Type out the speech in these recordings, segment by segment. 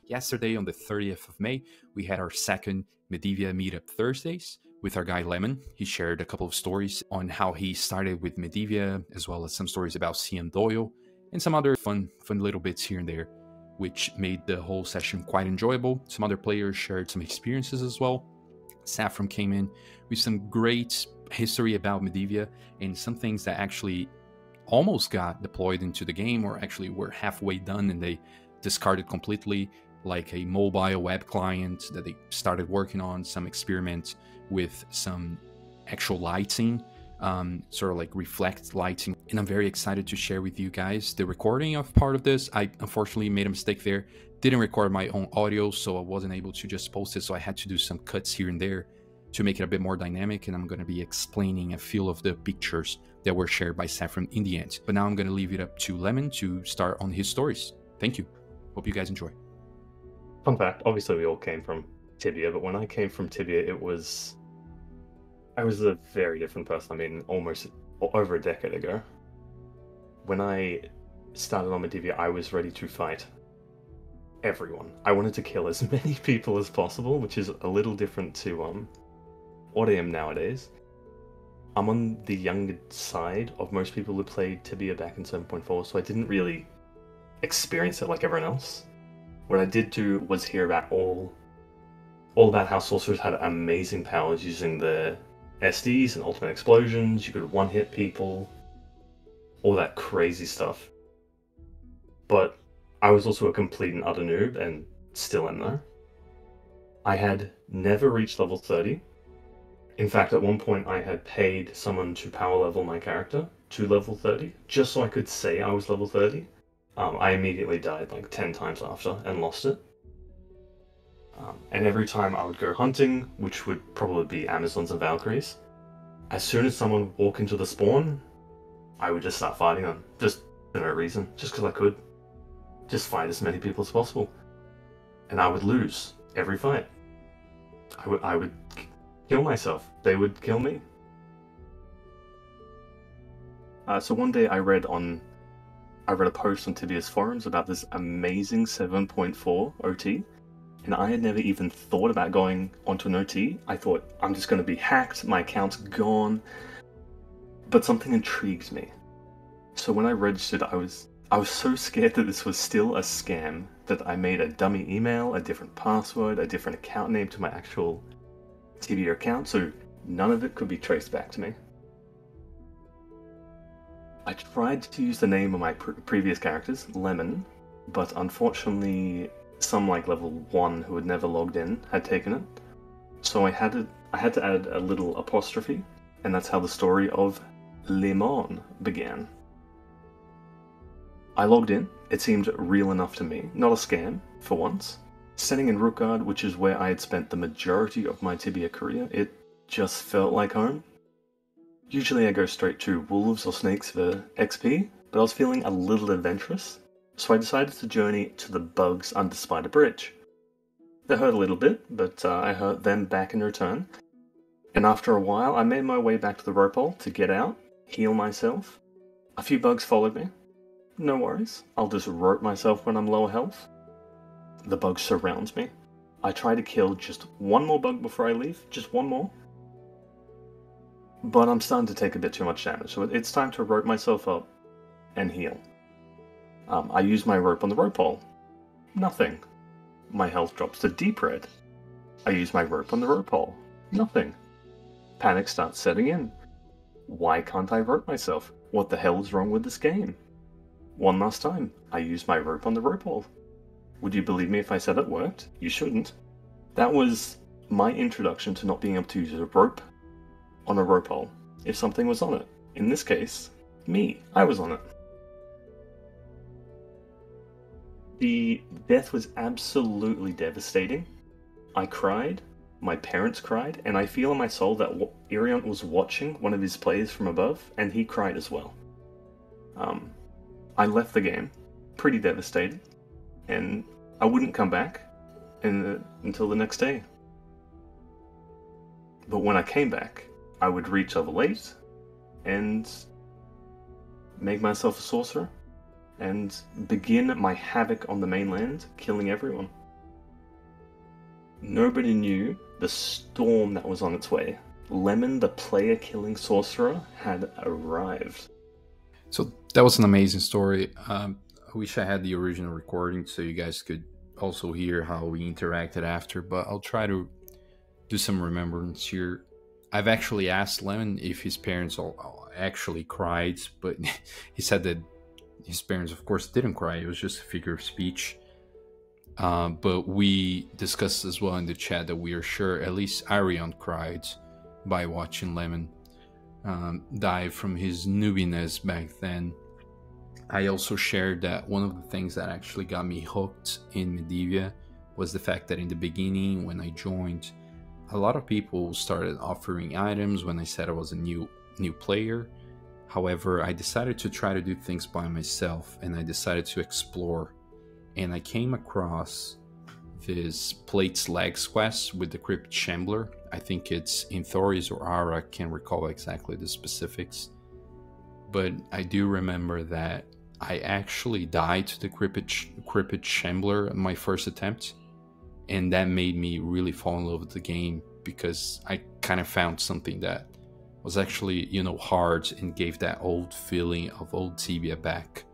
Yesterday, on the 30th of May, we had our second Medivia Meetup Thursdays with our guy Lemon. He shared a couple of stories on how he started with Medivia, as well as some stories about CM Doyle, and some other fun little bits here and there, which made the whole session quite enjoyable. Some other players shared some experiences as well. Saphron came in with some great history about Medivia and some things that actually almost got deployed into the game, or actually were halfway done and they discarded completely, like a mobile web client that they started working on, some experiments with some actual lighting, sort of like reflect lighting. And I'm very excited to share with you guys the recording of part of this. I unfortunately made a mistake there, didn't record my own audio, so I wasn't able to just post it, so I had to do some cuts here and there to make it a bit more dynamic, and I'm going to be explaining a few of the pictures that were shared by Saphron in the end. But now I'm going to leave it up to Lemon to start on his stories. Thank you. Hope you guys enjoy. Fun fact, obviously we all came from Tibia, but when I came from Tibia, I was a very different person. I mean, almost over a decade ago. When I started on Medivia, I was ready to fight everyone. I wanted to kill as many people as possible, which is a little different to what I am nowadays. I'm on the younger side of most people who played Tibia back in 7.4, so I didn't really experience it like everyone else. What I did do was hear about all about how sorcerers had amazing powers using the SDs and ultimate explosions. You could one-hit people, all that crazy stuff. But I was also a complete and utter noob, and still am though. I had never reached level 30. In fact, at one point I had paid someone to power level my character to level 30, just so I could say I was level 30. I immediately died like 10 times after and lost it. And every time I would go hunting, which would probably be Amazons and Valkyries, as soon as someone would walk into the spawn, I would just start fighting them, just for no reason, just because I could. Just fight as many people as possible. And I would lose every fight. I would kill myself. They would kill me. So one day I read a post on Tibia's forums about this amazing 7.4 OT, and I had never even thought about going onto an OT. I thought, I'm just going to be hacked, my account's gone. But something intrigued me. So when I registered, I was so scared that this was still a scam that I made a dummy email, a different password, a different account name to my actual Tibia account, so none of it could be traced back to me. I tried to use the name of my previous characters, Lemon, but unfortunately some like level 1 who had never logged in had taken it. So I had to add a little apostrophe, and that's how the story of Lemon began. I logged in, it seemed real enough to me, not a scam, for once. Setting in Rookguard, which is where I had spent the majority of my Tibia career, it just felt like home. Usually I go straight to wolves or snakes for XP, but I was feeling a little adventurous, so I decided to journey to the bugs under Spider Bridge. They hurt a little bit, but I hurt them back in return, and after a while I made my way back to the rope hole to get out, heal myself. A few bugs followed me. No worries, I'll just rope myself when I'm low health. The bug surrounds me. I try to kill just one more bug before I leave, just one more. But I'm starting to take a bit too much damage, so it's time to rope myself up and heal. I use my rope on the rope hole. Nothing. My health drops to deep red. I use my rope on the rope hole. Nothing. Panic starts setting in. Why can't I rope myself? What the hell is wrong with this game? One last time, I use my rope on the rope hole. Would you believe me if I said it worked? You shouldn't. That was my introduction to not being able to use a rope on a rope hole if something was on it. In this case, me. I was on it. The death was absolutely devastating. I cried, my parents cried, and I feel in my soul that Irion was watching one of his players from above, and he cried as well. I left the game, pretty devastated, and I wouldn't come back until the next day. But when I came back, I would reach level 8 and make myself a sorcerer and begin my havoc on the mainland, killing everyone. Nobody knew the storm that was on its way. Lemon, the player-killing sorcerer, had arrived. So that was an amazing story. I wish I had the original recording so you guys could also hear how we interacted after, but I'll try to do some remembrance here. I've actually asked Lemon if his parents all actually cried, but he said that his parents, of course, didn't cry. It was just a figure of speech. But we discussed as well in the chat that we are sure at least Arion cried by watching Lemon die from his newbiness back then. I also shared that one of the things that actually got me hooked in Medivia was the fact that in the beginning, when I joined, a lot of people started offering items when I said I was a new player. However, I decided to try to do things by myself, and I decided to explore. And I came across this Plates Legs quest with the Crypt Shambler. I think it's in Thoris or Ara, I can't recall exactly the specifics. But I do remember that I actually died to the Crypt Shambler in my first attempt. And that made me really fall in love with the game, because I kind of found something that was actually, hard and gave that old feeling of old Tibia back.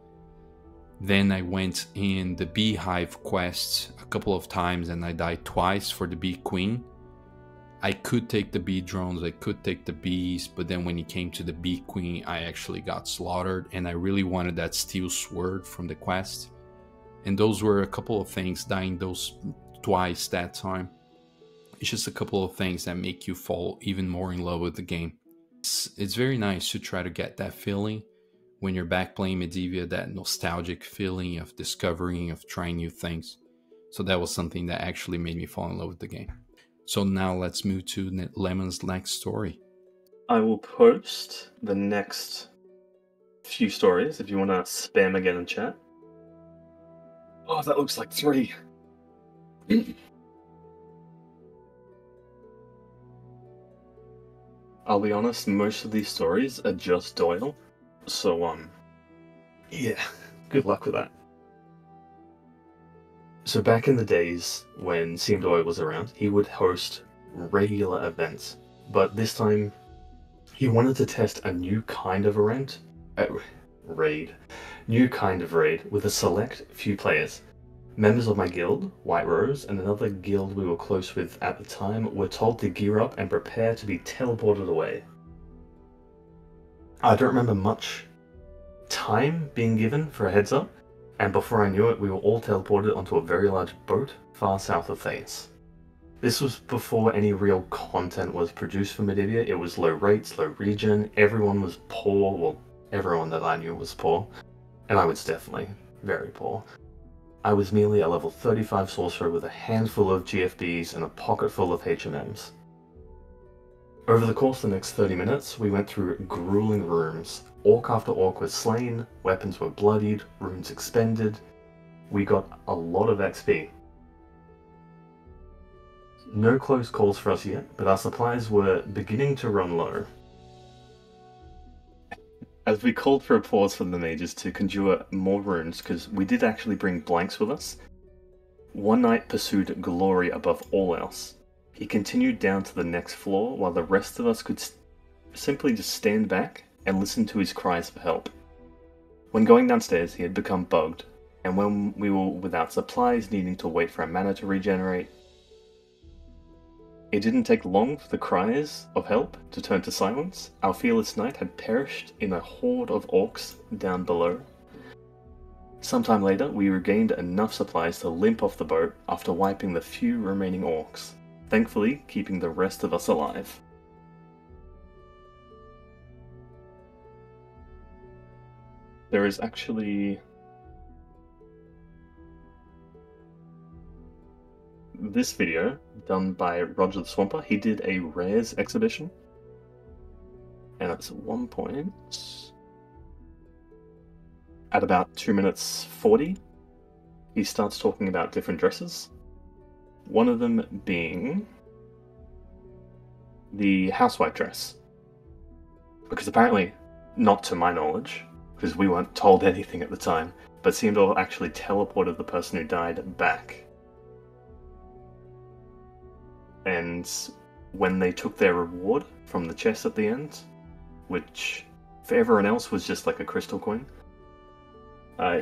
Then I went in the Beehive quest a couple of times and I died twice for the Bee Queen. I could take the bee drones, I could take the bees, but then when it came to the Bee Queen, I actually got slaughtered, and I really wanted that steel sword from the quest. And those were a couple of things, dying those twice that time. It's just a couple of things that make you fall even more in love with the game. It's very nice to try to get that feeling when you're back playing Medivia, that nostalgic feeling of discovering, of trying new things. So that was something that actually made me fall in love with the game. So now let's move to Lemon's next story. I will post the next few stories if you want to spam again in chat. Oh, that looks like 3. I'll be honest, most of these stories are just Doyle. So, yeah, good luck with that. So back in the days when CM Doyle was around, he would host regular events. But this time, he wanted to test a new kind of raid. New kind of raid with a select few players. Members of my guild, White Rose, and another guild we were close with at the time were told to gear up and prepare to be teleported away. I don't remember much time being given for a heads up, and before I knew it, we were all teleported onto a very large boat far south of Thais. This was before any real content was produced for Medivia. It was low rates, low regen, everyone was poor, well, everyone that I knew was poor, and I was definitely very poor. I was merely a level 35 sorcerer with a handful of GFBs and a pocket full of HMMs. Over the course of the next 30 minutes, we went through grueling rooms. Orc after orc was slain, weapons were bloodied, runes expended. We got a lot of XP. No close calls for us yet, but our supplies were beginning to run low. As we called for a pause for the mages to conjure more runes, because we did actually bring blanks with us, one knight pursued glory above all else. He continued down to the next floor, while the rest of us could simply just stand back and listen to his cries for help. When going downstairs, he had become bugged, and when we were without supplies, needing to wait for our mana to regenerate, it didn't take long for the cries of help to turn to silence. Our fearless knight had perished in a horde of orcs down below. Sometime later, we regained enough supplies to limp off the boat after wiping the few remaining orcs, thankfully keeping the rest of us alive. There is actually this video done by Roger the Swamper. He did a rares exhibition, and at one point, at about 2 minutes 40, he starts talking about different dresses. One of them being the housewife dress, because apparently, not to my knowledge, because we weren't told anything at the time, but CM Doyle actually teleported the person who died back. and when they took their reward from the chest at the end, which for everyone else was just like a crystal coin,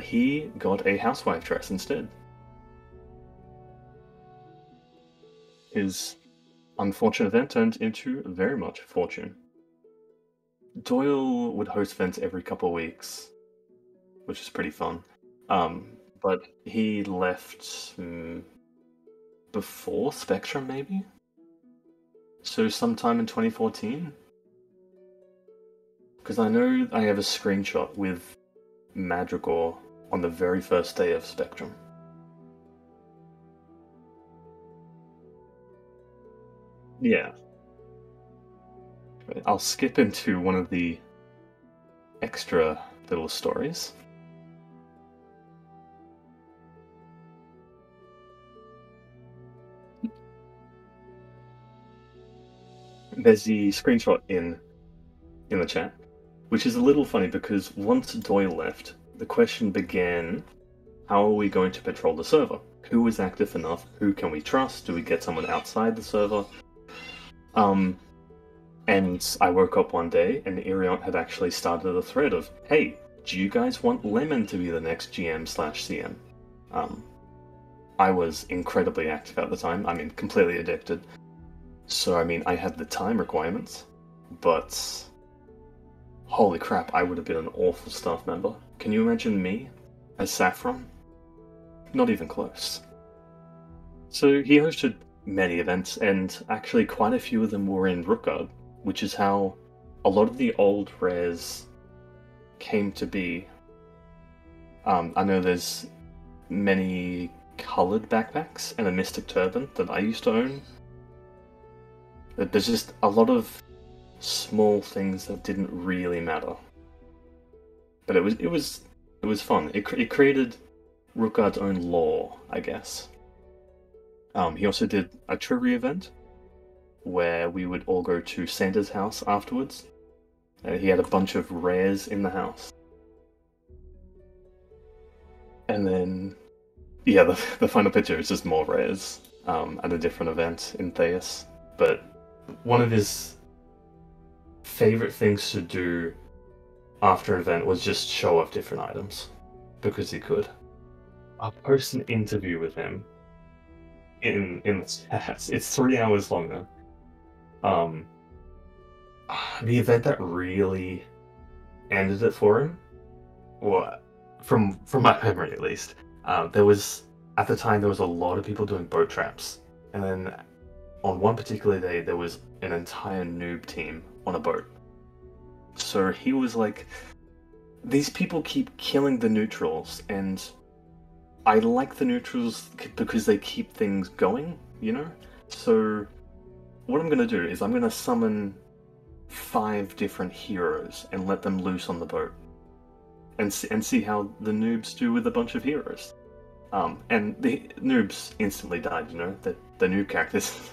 he got a housewife dress instead. His unfortunate event turned into very much fortune. Doyle would host events every couple of weeks, which is pretty fun. But he left before Spectrum, maybe? So sometime in 2014? Because I know I have a screenshot with Madrigal on the very first day of Spectrum. Yeah. I'll skip into one of the extra little stories. There's the screenshot in the chat, which is a little funny because once Doyle left, the question began, how are we going to patrol the server? Who is active enough? Who can we trust? Do we get someone outside the server? And I woke up one day and Irion had actually started a thread of, hey, do you guys want Lemon to be the next GM/CM? I was incredibly active at the time. I mean, completely addicted. So, I mean, I had the time requirements, but holy crap, I would have been an awful staff member. Can you imagine me as Saphron? Not even close. So he hosted many events, and actually quite a few of them were in Rookguard, which is how a lot of the old rares came to be. I know there's many coloured backpacks and a Mystic Turban that I used to own. There's just a lot of small things that didn't really matter, but it was fun. It created Rookguard's own lore, I guess. He also did a trivia event where we would all go to Santa's house afterwards. He had a bunch of rares in the house. And then, yeah, the final picture is just more rares at a different event in Theus. But one of his favorite things to do after an event was just show off different items, because he could. I'll post an interview with him in the chat. It's 3 hours longer. The event that really ended it for him, well, from my memory at least, there was, at the time, there was a lot of people doing boat traps, and then on one particular day there was an entire noob team on a boat. So he was like, these people keep killing the neutrals, and I like the neutrals because they keep things going, you know? So what I'm going to do is I'm going to summon 5 different heroes and let them loose on the boat. And see how the noobs do with a bunch of heroes. And the noobs instantly died, you know? The noob characters.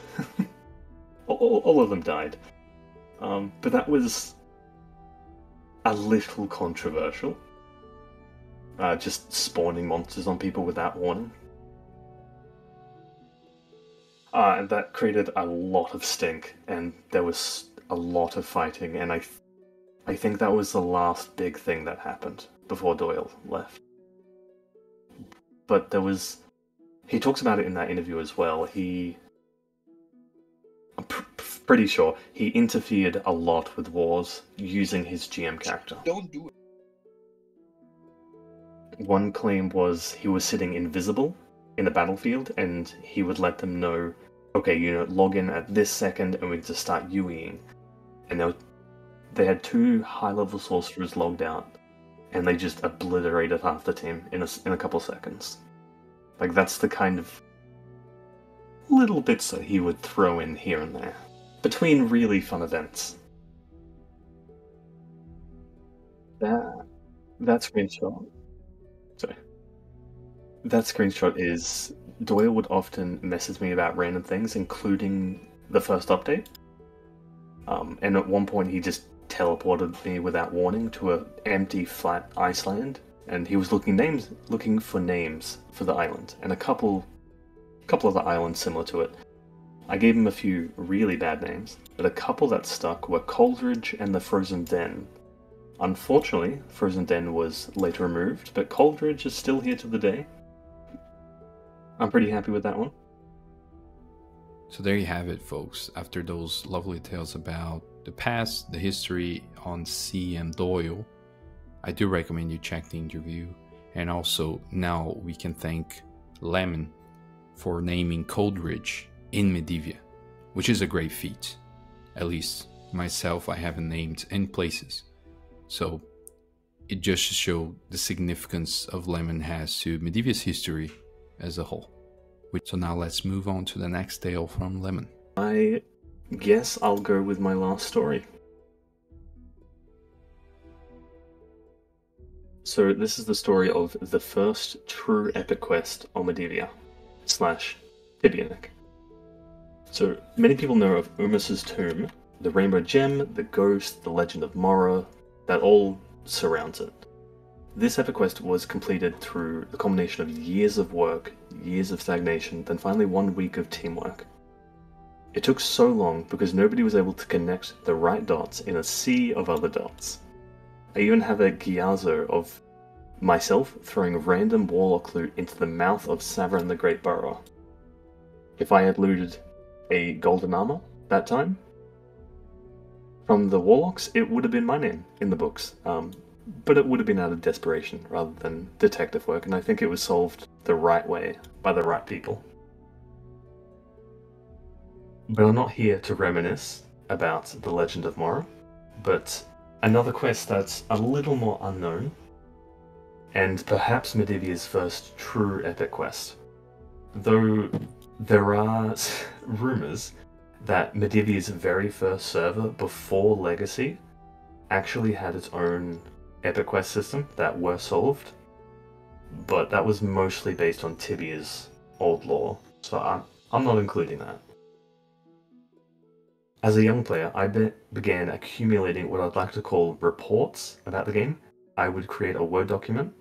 all of them died. But that was a little controversial. Just spawning monsters on people without warning. And that created a lot of stink, and there was a lot of fighting, and I think that was the last big thing that happened before Doyle left. But he talks about it in that interview as well. I'm pretty sure he interfered a lot with wars using his GM character. Don't do it. One claim was he was sitting invisible in the battlefield, and he would let them know, okay, you know, log in at this second, and we just start UEing. And they had 2 high-level sorcerers logged out, and they just obliterated half the team in a couple seconds. Like, that's the kind of little bits that he would throw in here and there between really fun events. That screenshot. Sorry. That screenshot is Doyle would often message me about random things, including the first update. And at one point he just teleported me without warning to an empty, flat Iceland, and he was looking for names for the island, and a couple of the islands similar to it. I gave him a few really bad names, but a couple that stuck were Coleridge and the Frozen Den. Unfortunately, Frozen Den was later removed, but Coleridge is still here to the day. I'm pretty happy with that one. So there you have it, folks. After those lovely tales about the past, the history on CM Doyle, I do recommend you check the interview. And also, now we can thank Lemon for naming Coleridge in Medivia, which is a great feat. At least myself, I haven't named any places. So it just shows the significance of Lemon has to Medivia's history as a whole. So now let's move on to the next tale from Lemon. I guess I'll go with my last story. So this is the story of the first true epic quest on Medivia / Tibianic. So many people know of Umus's tomb, the rainbow gem, the ghost, the legend of Margo, that all surrounds it. This epic quest was completed through the combination of years of work, years of stagnation, then finally 1 week of teamwork. It took so long because nobody was able to connect the right dots in a sea of other dots. I even have a Gyazo of myself throwing random warlock loot into the mouth of Saphron the Great Burrower. If I had looted a golden armor that time from the warlocks, it would have been my name in the books. But it would have been out of desperation rather than detective work, and I think it was solved the right way by the right people. But I'm not here to reminisce about the legend of Margo, but another quest that's a little more unknown, and perhaps Medivia's first true epic quest. Though there are rumors that Medivia's very first server before Legacy actually had its own epic quest system that were solved, but that was mostly based on Tibia's old lore, so I'm not including that. As a young player, I began accumulating what I'd like to call reports about the game. I would create a Word document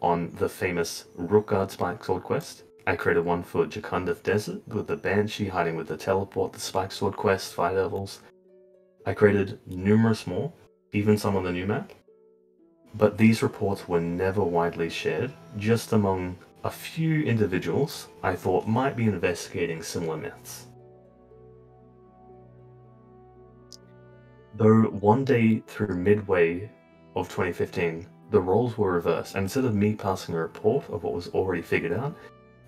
on the famous Rookguard Spike Sword quest. I created one for Jacundath Desert with the Banshee hiding with the teleport, the Spike Sword quest, Fire Devils. I created numerous more, even some on the new map. But these reports were never widely shared, just among a few individuals I thought might be investigating similar myths. Though one day through midway of 2015, the roles were reversed, and instead of me passing a report of what was already figured out,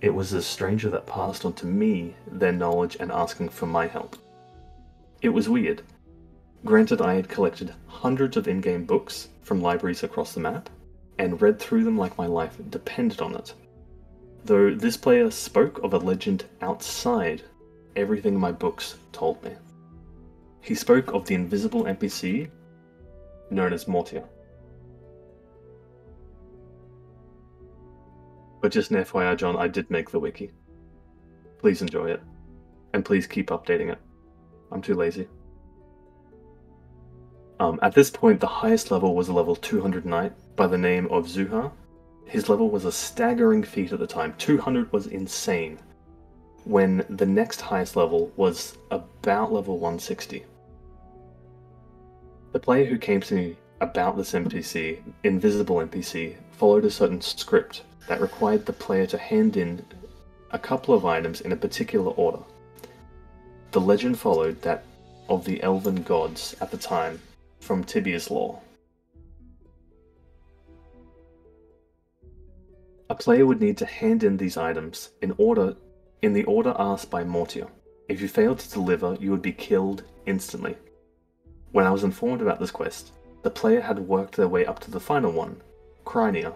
it was a stranger that passed on to me their knowledge and asking for my help. It was weird. Granted, I had collected hundreds of in-game books from libraries across the map, and read through them like my life depended on it. Though this player spoke of a legend outside everything my books told me. He spoke of the invisible NPC known as Mortia. But just an FYI, John, I did make the wiki. Please enjoy it. And please keep updating it. I'm too lazy. At this point, the highest level was a level 200 knight by the name of Zuha. His level was a staggering feat at the time. 200 was insane. When the next highest level was about level 160. The player who came to me about this NPC, invisible NPC, followed a certain script that required the player to hand in a couple of items in a particular order. The legend followed that of the elven gods at the time from Tibia's lore. A player would need to hand in these items in the order asked by Mortia. If you failed to deliver, you would be killed instantly. When I was informed about this quest, the player had worked their way up to the final one, Crynia.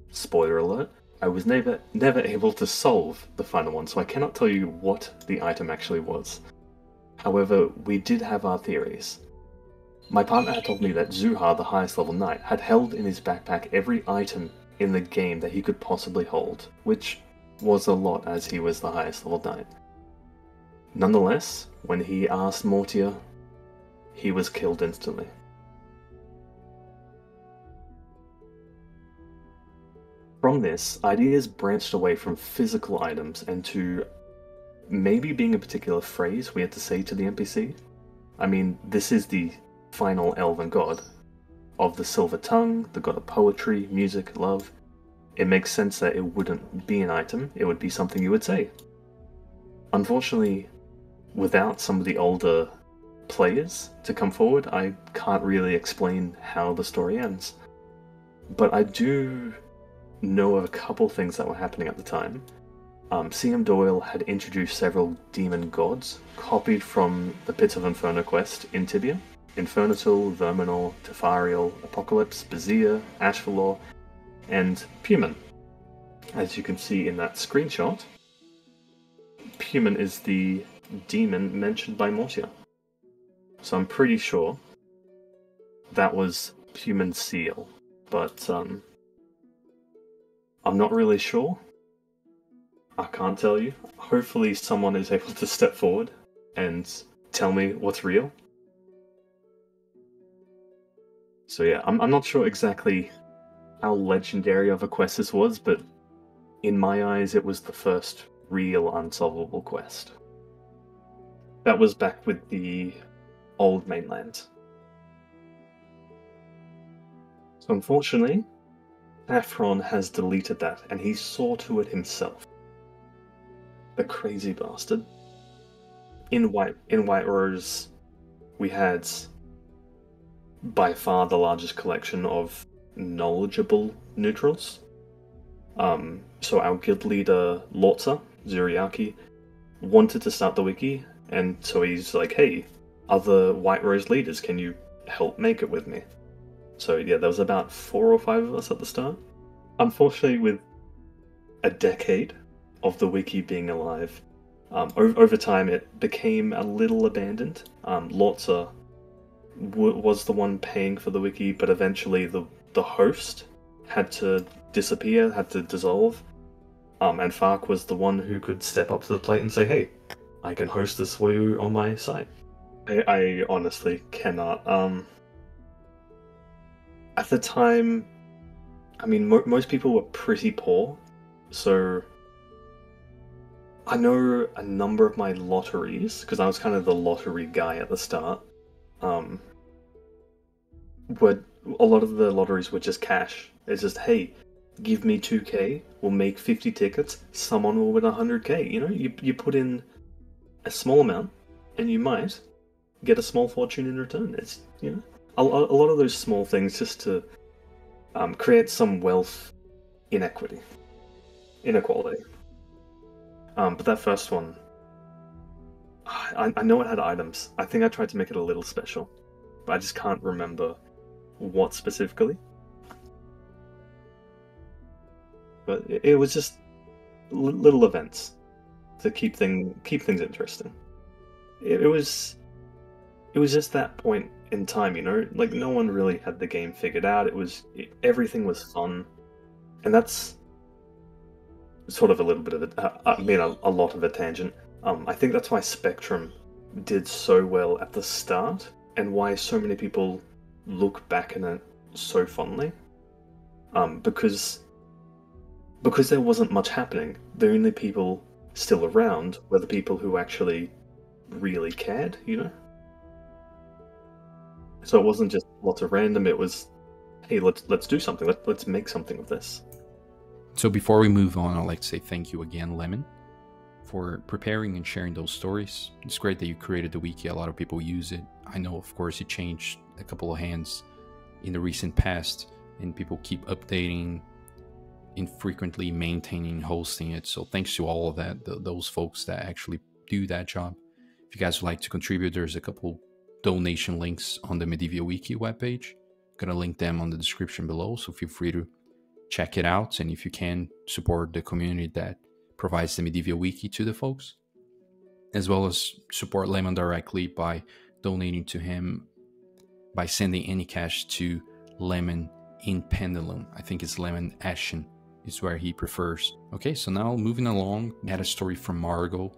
Spoiler alert, I was never able to solve the final one, so I cannot tell you what the item actually was. However, we did have our theories. My partner had told me that Zuha, the highest level knight, had held in his backpack every item in the game that he could possibly hold, which was a lot as he was the highest level knight. Nonetheless, when he asked Mortia, he was killed instantly. From this, ideas branched away from physical items and to maybe being a particular phrase we had to say to the NPC. I mean, this is the final elven god of the silver tongue, the god of poetry, music, love. It makes sense that it wouldn't be an item, it would be something you would say. Unfortunately, without some of the older players to come forward, I can't really explain how the story ends. But I do know of a couple things that were happening at the time. CM Doyle had introduced several demon gods, copied from the Pits of Inferno quest in Tibia. Infernatul, Verminor, Tefariel, Apocalypse, Bazia, Ashvalor, and Puman. As you can see in that screenshot, Puman is the demon mentioned by Mortia. So I'm pretty sure that was Puman's seal, but I'm not really sure. I can't tell you. Hopefully someone is able to step forward and tell me what's real. So yeah, I'm not sure exactly how legendary of a quest this was, but in my eyes it was the first real unsolvable quest. That was back with the old mainland. So unfortunately, Saphron has deleted that, and he saw to it himself. The crazy bastard. In White Rose, we had by far the largest collection of knowledgeable neutrals. So our guild leader, Lorza, Zuriaki, wanted to start the wiki, and so he's like, hey, other White Rose leaders, can you help make it with me? So yeah, there was about 4 or 5 of us at the start. Unfortunately, with a decade of the wiki being alive, over time it became a little abandoned. Lorza was the one paying for the wiki, but eventually the host had to disappear, had to dissolve, and Fark was the one who could step up to the plate and say, hey, I can host this for you on my site. I honestly cannot. At the time, I mean, most people were pretty poor, so I know a number of my lotteries, because I was kind of the lottery guy at the start, were a lot of the lotteries were just cash. It's just, hey, give me 2k, we'll make 50 tickets, someone will win 100k. You know, you put in a small amount, and you might get a small fortune in return. It's, you know, a lot of those small things just to create some wealth inequality. But that first one, I know it had items. I think I tried to make it a little special, but I just can't remember what specifically. But it was just little events to keep things interesting. It was just that point in time, you know, like no one really had the game figured out. Everything was fun, and that's sort of a little bit of a lot of a tangent. I think that's why Spectrum did so well at the start, and why so many people look back on it so fondly. Because there wasn't much happening. The only people still around were the people who actually really cared, you know? So it wasn't just lots of random, it was, hey, let's do something, let's make something of this. So before we move on, I'd like to say thank you again, Lemon, for preparing and sharing those stories. It's great that you created the wiki. A lot of people use it. I know, of course, it changed a couple of hands in the recent past, and people keep updating, infrequently maintaining, hosting it. So thanks to all of that, those folks that actually do that job. If you guys would like to contribute, there's a couple donation links on the Medivia Wiki webpage. I'm gonna link them on the description below, so feel free to check it out. And if you can, support the community that provides the Medivia Wiki to the folks, as well as support Lemon directly by donating to him by sending any cash to Lemon in Pendulum. I think it's Lemon Ashen is where he prefers. Okay, so now moving along, we had a story from Margo.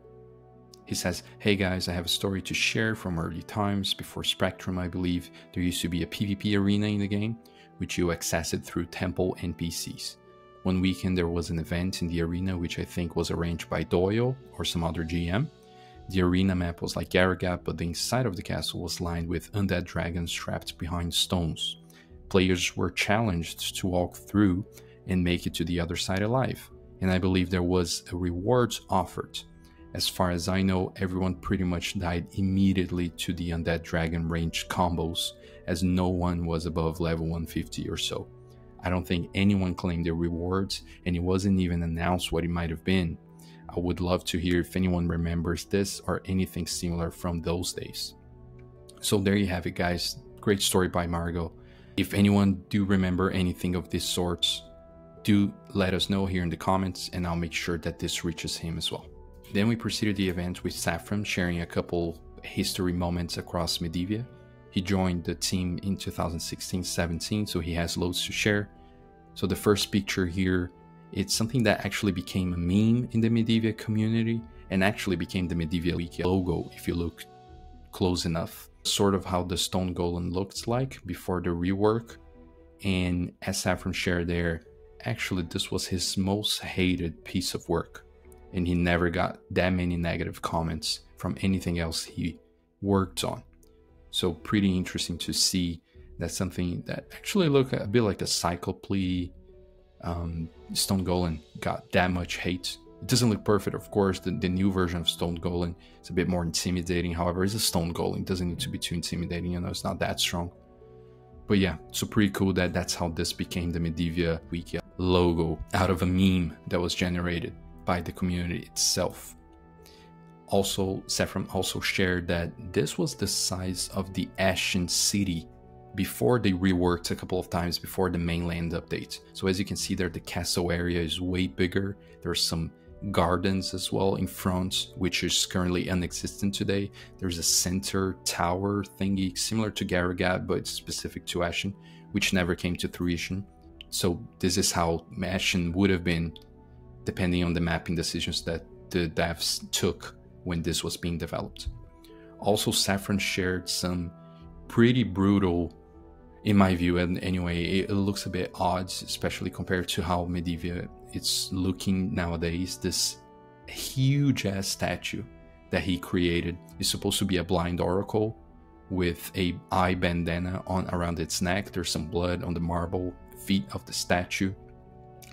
He says, hey guys, I have a story to share from early times. Before Spectrum, I believe, there used to be a PvP arena in the game, which you accessed through temple NPCs. One weekend there was an event in the arena, which I think was arranged by Doyle or some other GM. The arena map was like Garagap, but the inside of the castle was lined with undead dragons trapped behind stones. Players were challenged to walk through and make it to the other side alive, and I believe there was a reward offered. As far as I know, everyone pretty much died immediately to the undead dragon range combos, as no one was above level 150 or so. I don't think anyone claimed their rewards, and it wasn't even announced what it might have been. I would love to hear if anyone remembers this or anything similar from those days. So there you have it, guys. Great story by Margo. If anyone do remember anything of this sort, do let us know here in the comments, and I'll make sure that this reaches him as well. Then we proceeded the event with Saphron sharing a couple history moments across Medivia. He joined the team in 2016-17, so he has loads to share. So the first picture here, it's something that actually became a meme in the Medivia community and actually became the Medivia Wiki logo if you look close enough. Sort of how the stone golem looks like before the rework. And as Saphron shared there, actually this was his most hated piece of work, and he never got that many negative comments from anything else he worked on. So pretty interesting to see that something that actually looked a bit like the Cyclope Stone Golem got that much hate. It doesn't look perfect, of course. The new version of Stone Golem is a bit more intimidating. However, it's a Stone Golem. It doesn't need to be too intimidating, you know, it's not that strong. But yeah, so pretty cool that that's how this became the Medivia Wiki logo out of a meme that was generated by the community itself. Also, Saphron also shared that this was the size of the Ashen City before they reworked a couple of times before the mainland update. So as you can see there, the castle area is way bigger. There's some gardens as well in front, which is currently non-existent today. There's a center tower thingy similar to Garagab, but specific to Ashen, which never came to fruition. So this is how Ashen would have been depending on the mapping decisions that the devs took when this was being developed. Also, Saphron shared some pretty brutal, in my view, and anyway, it looks a bit odd, especially compared to how Medivia it's looking nowadays. This huge ass statue that he created is supposed to be a blind oracle with a eye bandana on around its neck. There's some blood on the marble feet of the statue,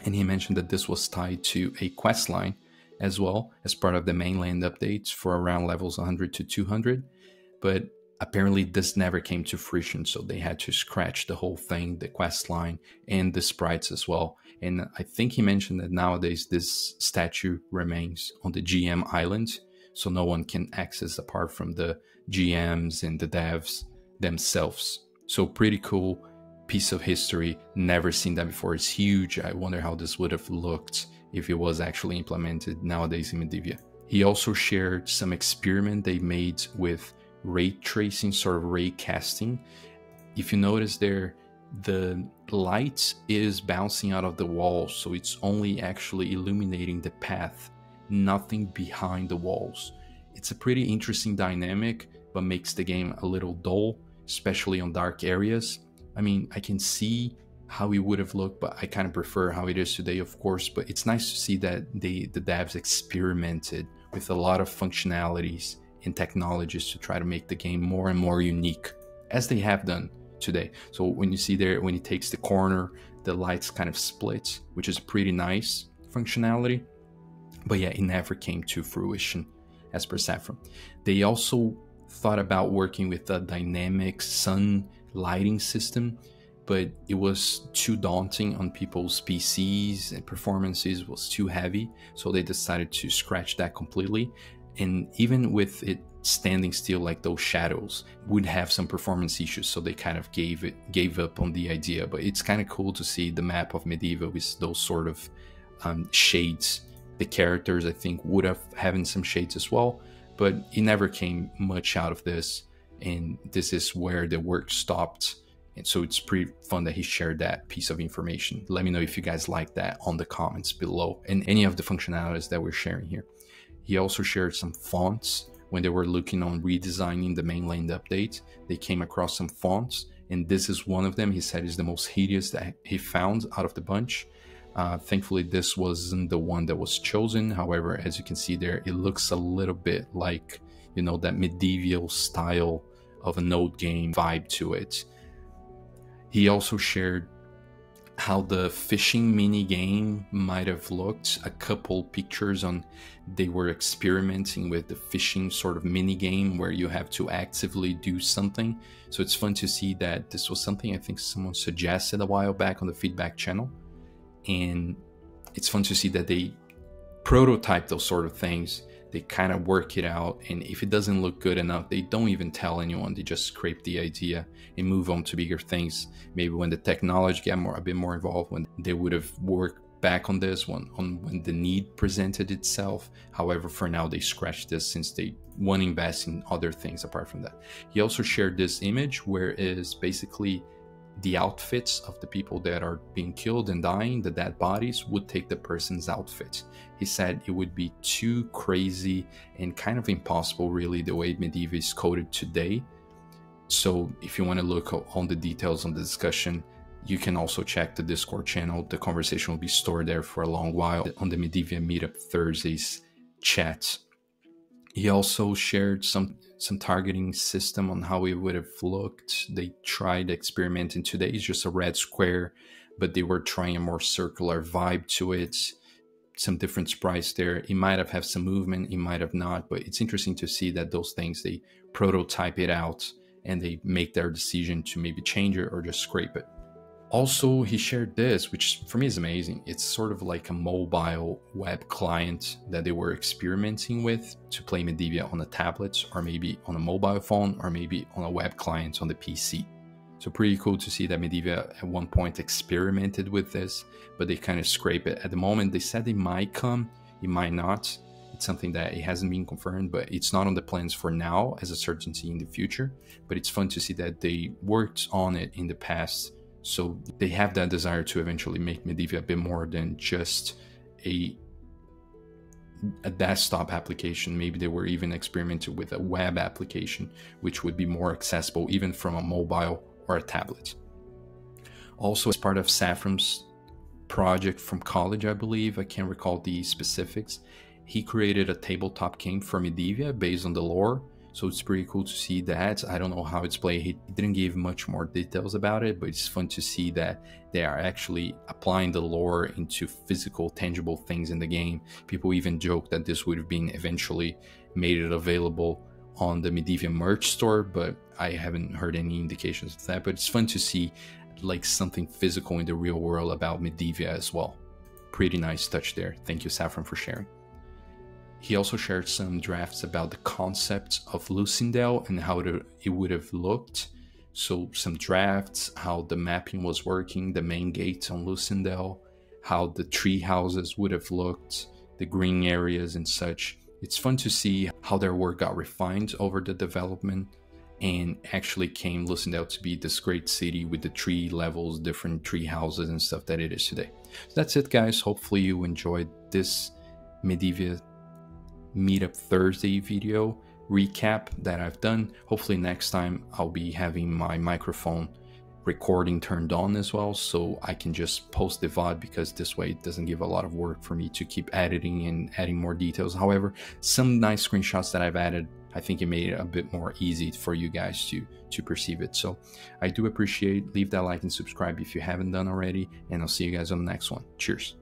and he mentioned that this was tied to a quest line as well as part of the mainland updates for around levels 100 to 200, but apparently this never came to fruition, so they had to scratch the whole thing, the quest line and the sprites as well. And I think he mentioned that nowadays this statue remains on the GM island, so no one can access apart from the GMs and the devs themselves. So pretty cool piece of history, never seen that before. It's huge. I wonder how this would have looked if it was actually implemented nowadays in Medivia. He also shared some experiment they made with ray tracing, sort of ray casting. If you notice there, the light is bouncing out of the walls, so it's only actually illuminating the path, nothing behind the walls. It's a pretty interesting dynamic, but makes the game a little dull, especially on dark areas. I mean, I can see how it would have looked, but I kind of prefer how it is today, of course. But it's nice to see that the devs experimented with a lot of functionalities and technologies to try to make the game more and more unique, as they have done today. So when you see there, when it takes the corner, the lights kind of split, which is pretty nice functionality. But yeah, it never came to fruition, as per Saphron. They also thought about working with a dynamic sun lighting system, but it was too daunting on people's PCs and performances was too heavy, so they decided to scratch that completely. And even with it standing still, like those shadows would have some performance issues, so they kind of gave up on the idea. But it's kind of cool to see the map of Medivia with those sort of shades. The characters, I think, would have having some shades as well, but it never came much out of this, and this is where the work stopped. And so it's pretty fun that he shared that piece of information. Let me know if you guys like that on the comments below, and any of the functionalities that we're sharing here. He also shared some fonts. When they were looking on redesigning the mainland update, they came across some fonts, and this is one of them. He said is the most hideous that he found out of the bunch. Thankfully, this wasn't the one that was chosen. However, as you can see there, it looks a little bit like, you know, that medieval style of a node game vibe to it. He also shared how the fishing mini game might have looked, a couple pictures on they were experimenting with the fishing sort of mini game where you have to actively do something. So it's fun to see that this was something I think someone suggested a while back on the feedback channel, and it's fun to see that they prototype those sort of things. They kind of work it out, and if it doesn't look good enough, they don't even tell anyone. They just scrape the idea and move on to bigger things. Maybe when the technology get a bit more involved, when they would have worked back on this one, when the need presented itself. However, for now, they scratched this since they want to invest in other things apart from that. He also shared this image where is basically the outfits of the people that are being killed and dying, the dead bodies, would take the person's outfit. He said it would be too crazy and kind of impossible, really, the way Medivia is coded today. So if you want to look on the details on the discussion, you can also check the Discord channel. The conversation will be stored there for a long while on the Medivia Meetup Thursdays chat. He also shared some targeting system on how it would have looked. They tried experimenting today. It's just a red square, but they were trying a more circular vibe to it. Some different sprites there. It might have some movement, it might have not, but it's interesting to see that those things, they prototype it out and they make their decision to maybe change it or just scrape it. Also, he shared this, which for me is amazing. It's sort of like a mobile web client that they were experimenting with to play Medivia on a tablet or maybe on a mobile phone or maybe on a web client on the PC. So pretty cool to see that Medivia at one point experimented with this, but they kind of scrape it. At the moment, they said it might come, it might not. It's something that it hasn't been confirmed, but it's not on the plans for now as a certainty in the future. But it's fun to see that they worked on it in the past. So they have that desire to eventually make Medivia a bit more than just a desktop application. Maybe they were even experimenting with a web application, which would be more accessible even from a mobile or a tablet. Also, as part of Saphron's project from college, I believe, I can't recall the specifics, he created a tabletop game for Medivia based on the lore. So it's pretty cool to see that. I don't know how it's played. He didn't give much more details about it, but it's fun to see that they are actually applying the lore into physical, tangible things in the game. People even joke that this would have been eventually made it available on the Medivia merch store, but I haven't heard any indications of that. But it's fun to see like something physical in the real world about Medivia as well. Pretty nice touch there. Thank you, Saphron, for sharing. He also shared some drafts about the concept of Lucindale and how it would have looked. So some drafts, how the mapping was working, the main gates on Lucindale, how the tree houses would have looked, the green areas and such. It's fun to see how their work got refined over the development and actually came Lucindale to be this great city with the tree levels, different tree houses and stuff that it is today. So that's it, guys. Hopefully you enjoyed this Medivia Meetup Thursday video recap that I've done. Hopefully next time I'll be having my microphone recording turned on as well, so I can just post the VOD, because this way it doesn't give a lot of work for me to keep editing and adding more details. However, some nice screenshots that I've added, I think it made it a bit more easy for you guys to perceive it. So I do appreciate, leave that like and subscribe if you haven't done already, and I'll see you guys on the next one. Cheers.